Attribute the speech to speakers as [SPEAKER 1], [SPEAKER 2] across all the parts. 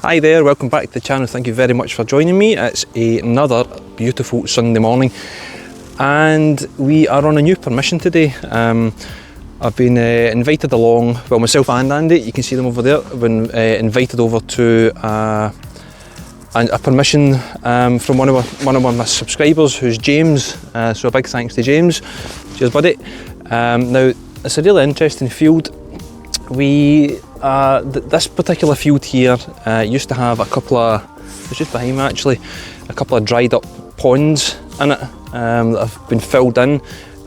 [SPEAKER 1] Hi there, welcome back to the channel. Thank you very much for joining me. It's another beautiful Sunday morning and we are on a new permission today. I've been invited along, well, myself and Andy, you can see them over there. I've been invited over to a permission from one of my subscribers, who's James. So a big thanks to James. Cheers, buddy. Now, it's a really interesting field. This particular field here used to have a couple of, it's just behind me actually, a couple of dried up ponds in it that have been filled in,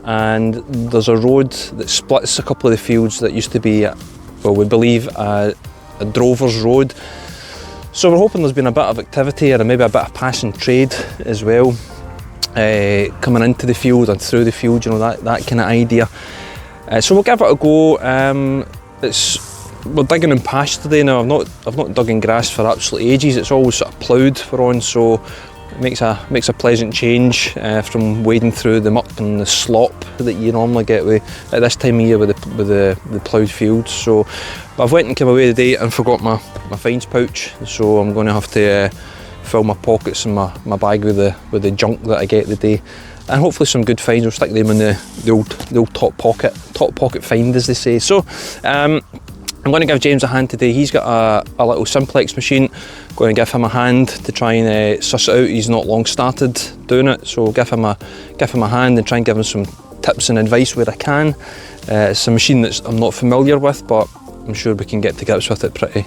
[SPEAKER 1] and there's a road that splits a couple of the fields that used to be, well, we believe a drover's road. So we're hoping there's been a bit of activity and maybe a bit of passing trade as well, coming into the field and through the field, you know, that kind of idea. So we'll give it a go. We're digging in pash today now. I've not dug in grass for absolutely ages. It's always sort of ploughed we're on, so it makes a pleasant change from wading through the muck and the slop that you normally get at this time of year with the ploughed fields. So, but I've went and come away today and forgot my finds pouch, so I'm going to have to fill my pockets and my bag with the junk that I get today, and hopefully some good finds. We'll stick them in the old top pocket find, as they say. So I'm going to give James a hand today. He's got a little Simplex machine. Going to give him a hand to try and suss it out. He's not long started doing it, so give him a hand and try and give him some tips and advice where I can. It's a machine that I'm not familiar with, but I'm sure we can get to grips with it pretty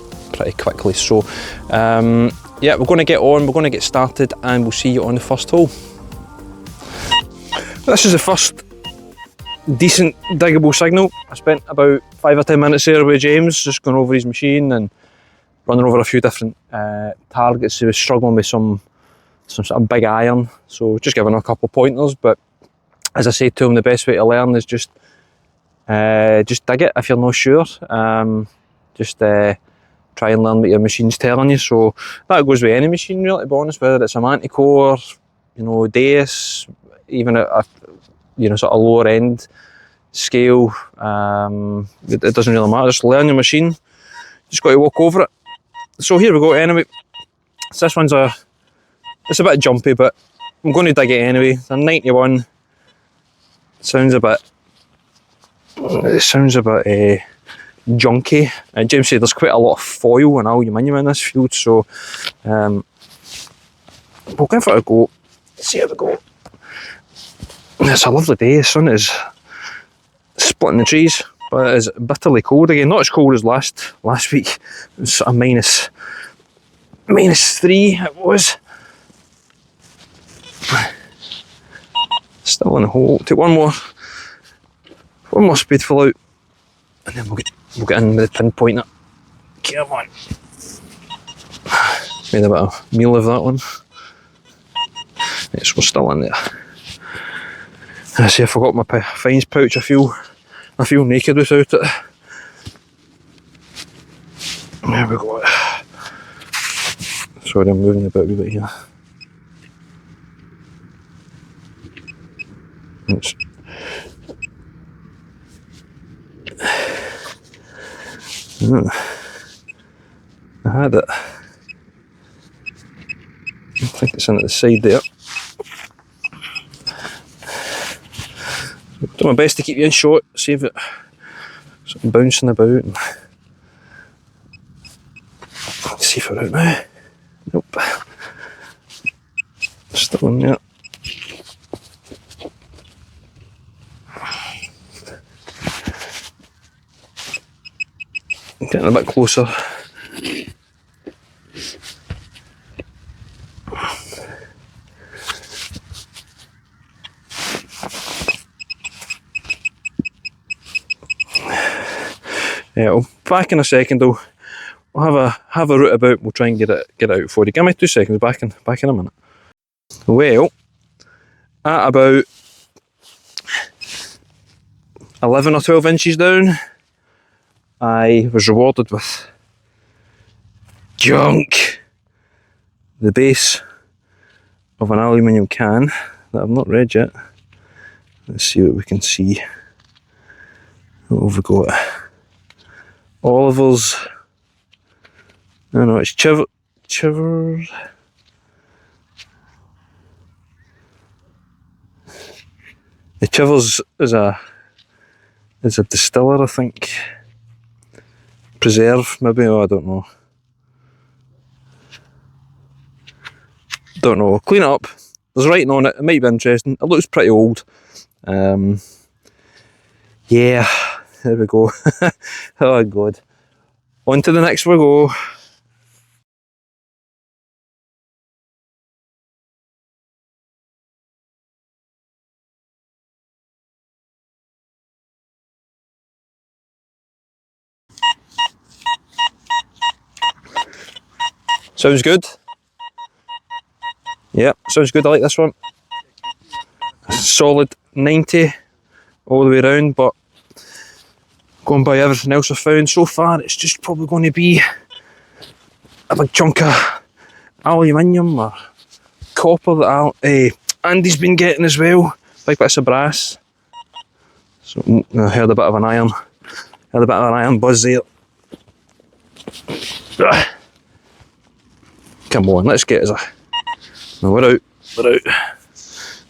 [SPEAKER 1] quickly. So yeah, we're going to get on, we're going to get started, and we'll see you on the first hole. This is the first decent diggable signal. I spent about 5 or 10 minutes there with James, just going over his machine and running over a few different targets. He was struggling with some sort of big iron, so just giving him a couple of pointers. But as I say to him, the best way to learn is just dig it if you're not sure. Just try and learn what your machine's telling you. So that goes with any machine, really, to be honest, whether it's a Manticore, you know, Deus, even a you know, sort of lower end scale. It doesn't really matter, just learn your machine. Just got to walk over it. So here we go anyway. So this one's it's a bit jumpy, but I'm going to dig it anyway. It's a 91. It sounds a bit junky. James said there's quite a lot of foil and aluminium in this field, so we'll give it a go. See how we go. It's a lovely day. The sun is splitting the trees, but it is bitterly cold again. Not as cold as last week. It was sort of minus 3 it was. Still in the hole. Take one more speedful out, and then we'll get in with the pinpointer. Come on. Made a bit of meal of that one. Yes, we're still in there. I see I forgot my finds pouch. I feel naked without it. There we go. Sorry, I'm moving about a wee bit here. I had it. I think it's in at the side there. Do my best to keep you in shot, see if it's sort of bouncing about. And let's see if we're out now. Nope. Still in there. Getting a bit closer. Yeah, I'll back in a second though. We'll have a route about. We'll try and get it out for you. Give me 2 seconds. Back in a minute. Well, at about 11 or 12 inches down, I was rewarded with junk. The base of an aluminium can that I've not read yet. Let's see what we can see. What have we got? Oliver's. No, it's chiver. The Chivers is a distiller, I think. Preserve, maybe, oh, I don't know. Don't know. Clean it up. There's writing on it. It might be interesting. It looks pretty old. Yeah, there we go. Oh god. On to the next we go. Sounds good. Yeah, sounds good. I like this one. Solid 90 all the way around, but going by everything else I've found so far, it's just probably going to be a big chunk of aluminium or copper that Andy's been getting as well. Big bits of brass. So I heard a bit of an iron buzz there. Come on, let's get us a. No, we're out.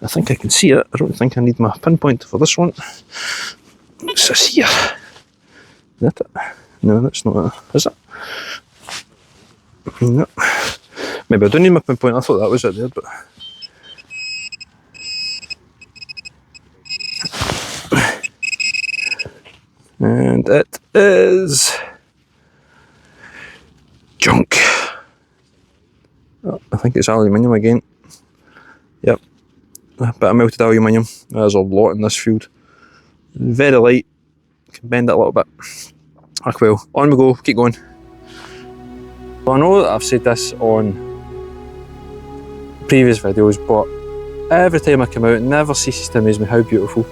[SPEAKER 1] I think I can see it. I don't think I need my pinpoint for this one. What's this here? Is that it? No, that's not it. Is it? No. Maybe I don't need my pinpoint. I thought that was it there, but. And it is junk. Oh, I think it's aluminium again. Yep, a bit of melted aluminium. There's a lot in this field. Very light. Can bend it a little bit. Ah well, on we go. Keep going. Well, I know that I've said this on previous videos, but every time I come out, it never ceases to amaze me how beautiful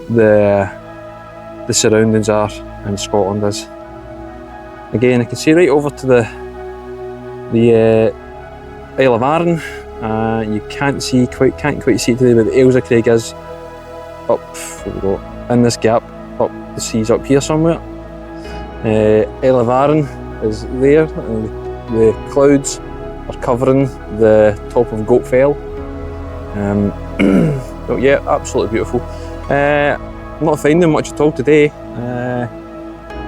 [SPEAKER 1] the surroundings are in Scotland is. Again, I can see right over to the Isle of Arran. You can't quite see it today, but the Ayrshire Craig is up. Where we go? In this gap, up the seas up here somewhere. Isle of Arran is there. The clouds are covering the top of Goat Fell. But yeah, absolutely beautiful. I'm not finding much at all today.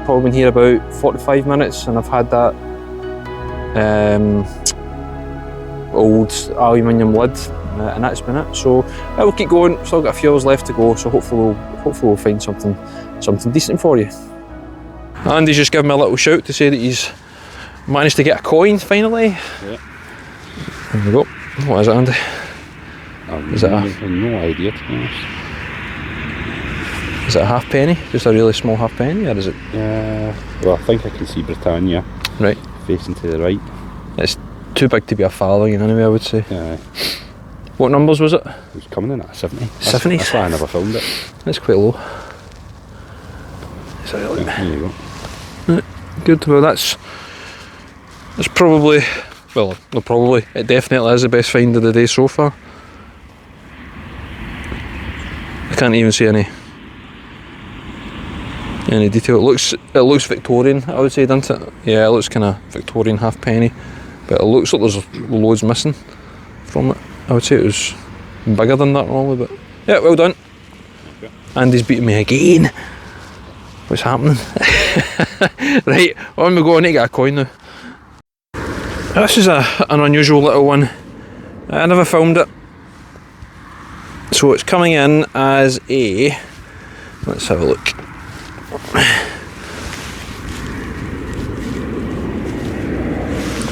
[SPEAKER 1] Probably been here about 45 minutes and I've had that old aluminium lid and that's been it. So we'll keep going. Still got a few hours left to go, so hopefully we'll find something decent for you. Andy's just given me a little shout to say that he's managed to get a coin finally. Yeah. There we go. What is it, Andy? Is it
[SPEAKER 2] no idea, to be honest.
[SPEAKER 1] Is it a halfpenny? Just a really small halfpenny, or is it?
[SPEAKER 2] Well, I think I can see Britannia.
[SPEAKER 1] Right.
[SPEAKER 2] Facing to the right.
[SPEAKER 1] It's too big to be a farthing anyway, I would say.
[SPEAKER 2] Yeah.
[SPEAKER 1] What numbers was it?
[SPEAKER 2] It was coming in at 70.
[SPEAKER 1] 70?
[SPEAKER 2] That's why I never filmed it.
[SPEAKER 1] That's quite low. Is that right?
[SPEAKER 2] Yeah, there you go.
[SPEAKER 1] Right. Good. Well, that's probably, well, not probably, it definitely is the best find of the day so far. I can't even see any detail. It looks Victorian, I would say, doesn't it? Yeah, it looks kind of Victorian halfpenny, but it looks like there's loads missing from it. I would say it was bigger than that normally, but yeah, well done. Okay. Andy's beating me again. What's happening? Right, on we go. I need to get a coin now. This is an unusual little one. I never filmed it. So it's coming in as a, let's have a look.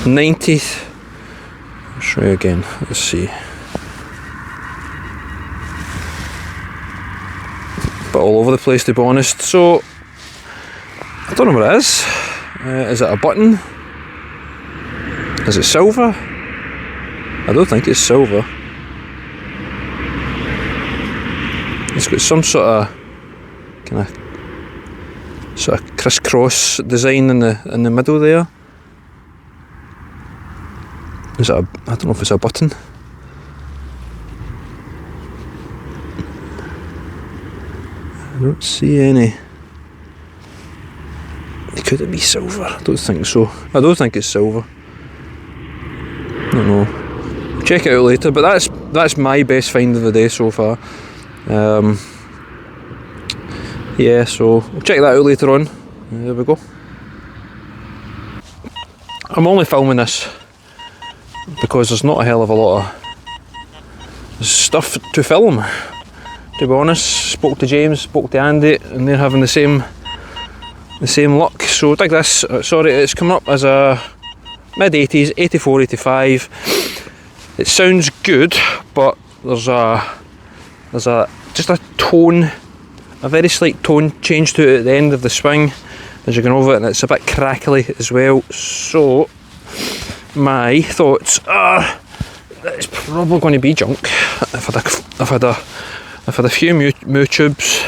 [SPEAKER 1] '90th. I'll show you again. Let's see. But all over the place, to be honest. So I don't know what it is. Is it a button? Is it silver? I don't think it's silver. It's got some sort of crisscross design in the middle there. Is it I don't know if it's a button. I don't see any. Could it be silver? I don't think so. I don't think it's silver. don't know. Check it out later, but that's my best find of the day so far. Yeah, so we'll check that out later on. There we go. I'm only filming this because there's not a hell of a lot of stuff to film, to be honest. Spoke to James, spoke to Andy, and they're having the same luck. So dig this. Sorry, it's coming up as a mid-80s, 84, 85. It sounds good, but there's just a tone, a very slight tone change to it at the end of the swing as you go over it, and it's a bit crackly as well. So my thoughts are that it's probably going to be junk. I've had a few moo tubes.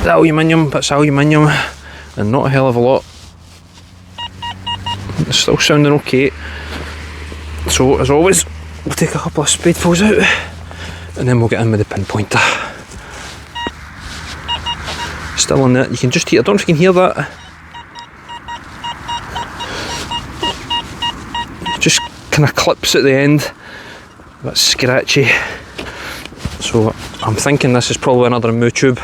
[SPEAKER 1] Aluminium, bits of aluminium, and not a hell of a lot. It's still sounding okay. So as always, we'll take a couple of spadefuls out, and then we'll get in with the pinpointer. Still on that, you can just hear, I don't know if you can hear that. It just kind of clips at the end, a bit scratchy. So I'm thinking this is probably another moo tube,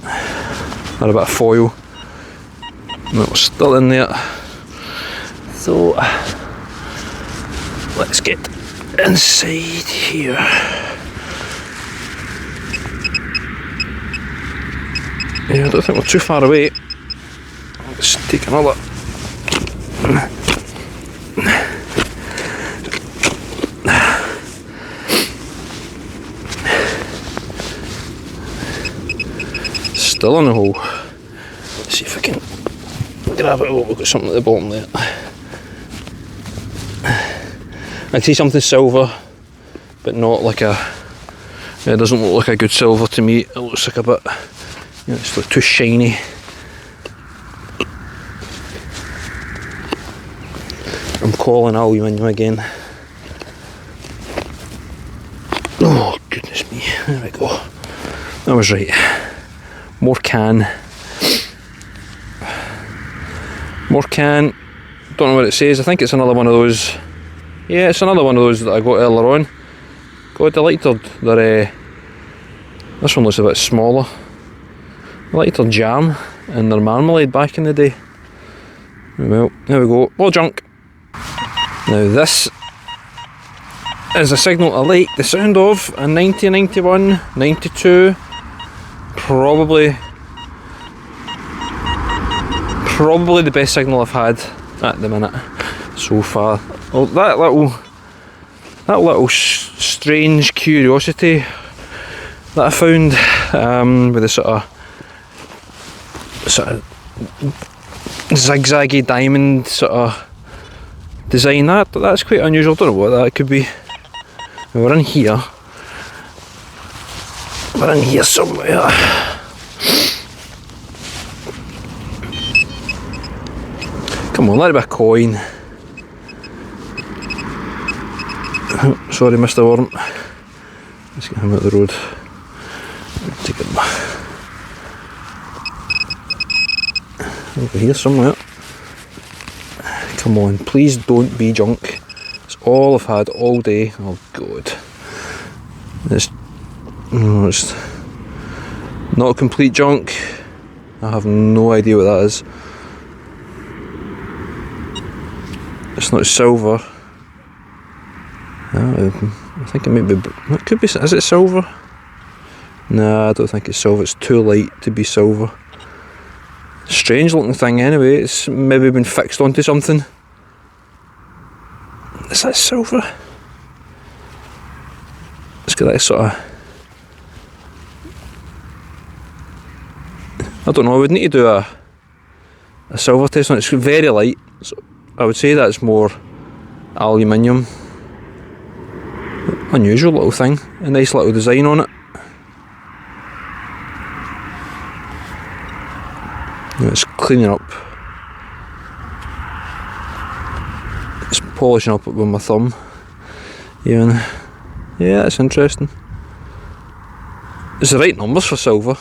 [SPEAKER 1] or a bit of foil. And it was still in there. So let's get inside here. Yeah, I don't think we're too far away. Let's take another. Still on the hole. Let's see if I can grab it. Oh, we've got something at the bottom there. I can see something silver, but not like a. It doesn't look like a good silver to me. It looks like a bit. You know, it's like too shiny. I'm calling aluminium again. Oh goodness me! There we go. I was right. More can. More can. Don't know what it says. I think it's another one of those. Yeah, it's another one of those that I got earlier on. Got Detectorist. They're this one looks a bit smaller. Detectorist jam and their marmalade back in the day. Well, there we go. More junk. Now this is a signal I like the sound of. A 90, 91, 92. Probably the best signal I've had at the minute so far. Oh, that little strange curiosity that I found with the sort of zigzaggy diamond sort of design, that's quite unusual. I don't know what that could be. We're in here. We're in here somewhere. Come on, let it be a coin. Oh, sorry, Mr. Worm. Let's get him out the road. Take him. Over here somewhere. Come on, please don't be junk. It's all I've had all day. Oh god. It's not complete junk. I have no idea what that is. It's not silver. I think it might be. It could be. Is it silver? Nah, I don't think it's silver. It's too light to be silver. Strange looking thing anyway. It's maybe been fixed onto something. Is that silver? It's got that sort of. I don't know. I would need to do a silver test on it. It's very light. So I would say that's more aluminium. Unusual little thing. A nice little design on it. It's cleaning up. It's polishing up with my thumb. Even. Yeah, it's interesting. It's the right numbers for silver.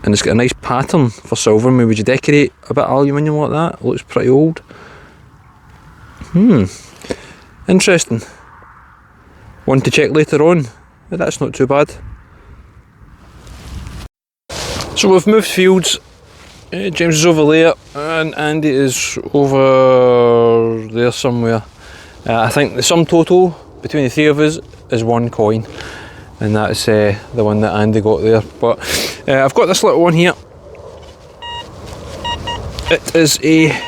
[SPEAKER 1] and it's got a nice pattern for silver. Maybe would you decorate a bit of aluminium like that? It looks pretty old. Interesting. One to check later on. But that's not too bad. So we've moved fields. James is over there and Andy is over there somewhere. I think the sum total between the three of us is 1 coin, and that's the one that Andy got there. But I've got this little one here. It is a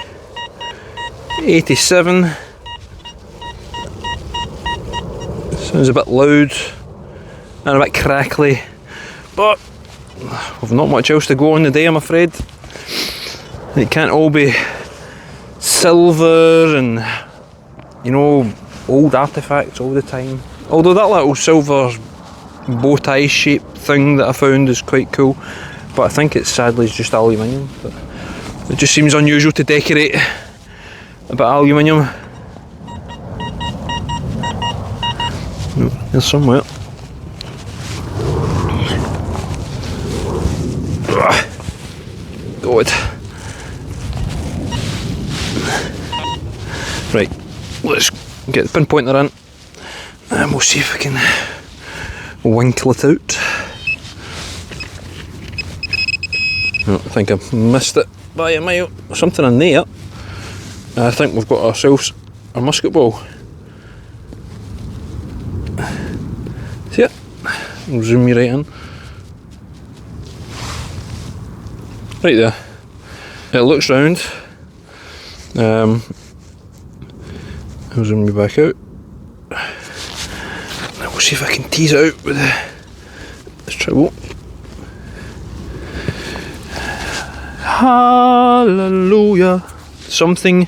[SPEAKER 1] 87. Sounds a bit loud and a bit crackly, but we've not much else to go on the day, I'm afraid. It can't all be silver and, you know, old artefacts all the time. Although that little silver bow tie shaped thing that I found is quite cool, but I think it's sadly just aluminium. But it just seems unusual to decorate a bit of aluminium. No, there's somewhere. God. Right, let's get the pinpointer in and we'll see if we can winkle it out. Oh, I think I've missed it by a mile. Something in there. I think we've got ourselves a musket ball. See it? I'll zoom you right in. Right there. It looks round. I'll zoom you back out. Now we'll see if I can tease it out with this tribble. Hallelujah. Something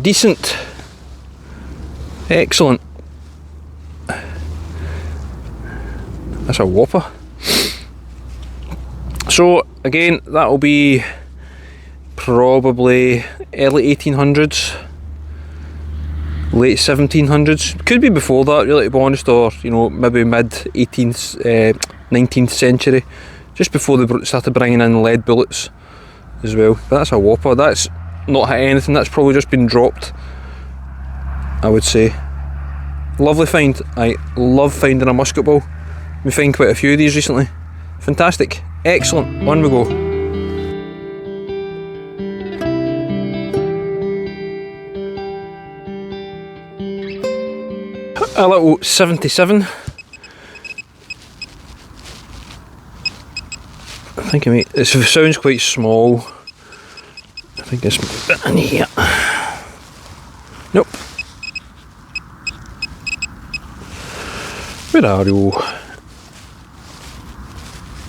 [SPEAKER 1] decent. Excellent. That's a whopper. So again, that'll be probably early 1800s, late 1700s. Could be before that, really, to be honest, or you know, maybe mid 18th, 19th century, just before they started bringing in lead bullets as well. But that's a whopper. That's not hit anything. That's probably just been dropped, I would say. Lovely find. I love finding a musket ball. We find quite a few of these recently. Fantastic. Excellent. On we go. A little 77. I think it sounds quite small. I think it's a bit in here. Nope. Where are you?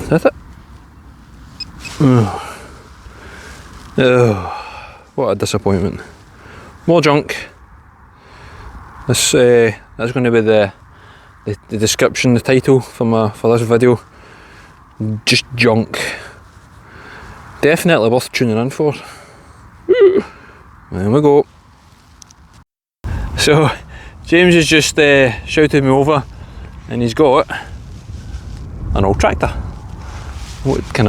[SPEAKER 1] Is that it? Oh, what a disappointment. More junk. This that's going to be the description, the title for this video. Just junk. Definitely worth tuning in for. There we go. So James has just shouted me over, and he's got an old tractor. What kind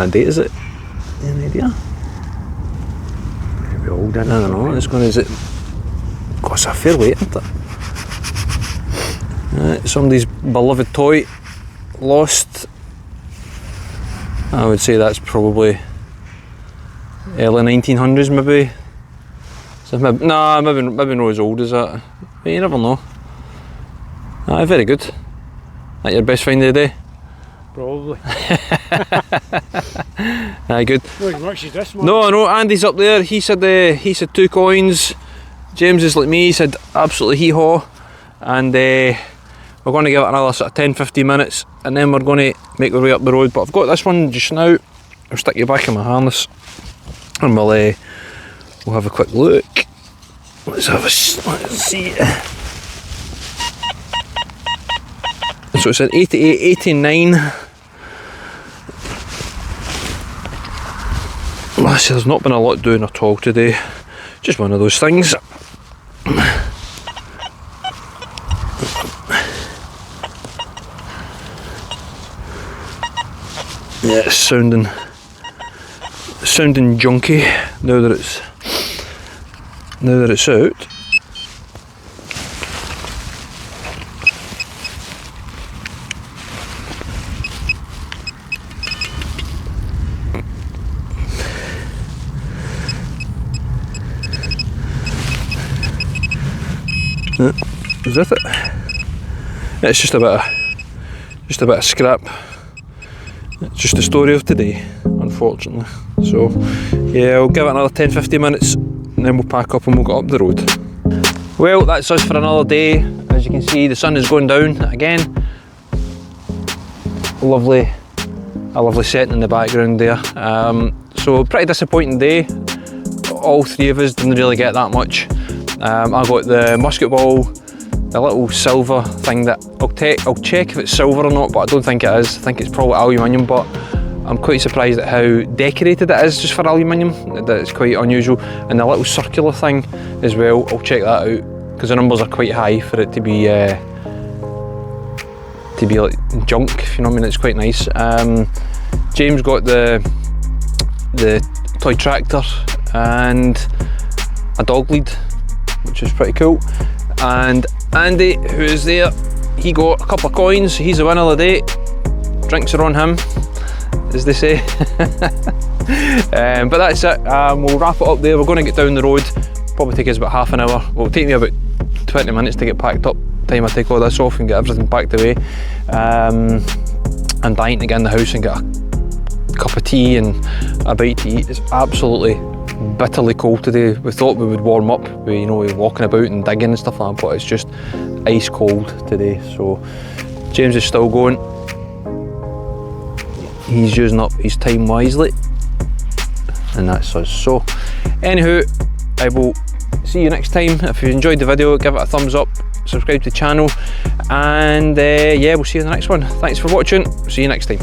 [SPEAKER 1] of date is it? Any idea?
[SPEAKER 2] Maybe old,
[SPEAKER 1] I don't know. It's going. Is it? God, it's a fair weight, isn't it? Somebody's beloved toy, lost. I would say that's probably early 1900s, maybe. So maybe not as old as that. But you never know. Aye, very good. That your best find of the day?
[SPEAKER 2] Probably.
[SPEAKER 1] Aye, good.
[SPEAKER 2] Not as much as this one.
[SPEAKER 1] No, I know. Andy's up there. He said 2 coins. James is like me. He said absolutely hee-haw. And we're going to give it another sort of 10-15 minutes, and then we're going to make our way up the road. But I've got this one just now. I'll stick you back in my harness, and we'll have a quick look. Let's see. So it's an 88, 89. There's not been a lot doing at all today. Just one of those things. Yeah, it's sounding junky now that it's out. Is that it? It's just a bit of scrap. It's just the story of today, unfortunately. So yeah, I'll give it another 10-15 minutes and then we'll pack up and we'll get up the road. Well, that's us for another day. As you can see, the sun is going down again. A lovely setting in the background there. So pretty disappointing day. All three of us didn't really get that much. I got the musket ball, the little silver thing that I'll check if it's silver or not, but I don't think it is. I think it's probably aluminium, but I'm quite surprised at how decorated it is just for aluminium. That it's quite unusual. And the little circular thing as well, I'll check that out because the numbers are quite high for it to be like junk, if you know what I mean. It's quite nice. James got the toy tractor and a dog lead, which is pretty cool. And Andy, who is there, he got a couple of coins. He's the winner of the day. Drinks are on him, as they say. But that's it. We'll wrap it up there. We're going to get down the road. Probably take us about half an hour. Well, it'll take me about 20 minutes to get packed up. Time I take all this off and get everything packed away. I'm dying to get in the house and get a cup of tea and a bite to eat. It's absolutely bitterly cold today. We thought we would warm up, we walking about and digging and stuff like that, but it's just ice cold today. So James is still going. He's using up his time wisely, and that's us. So anywho, I will see you next time. If you enjoyed the video, give it a thumbs up, subscribe to the channel, and yeah, we'll see you in the next one. Thanks for watching. See you next time.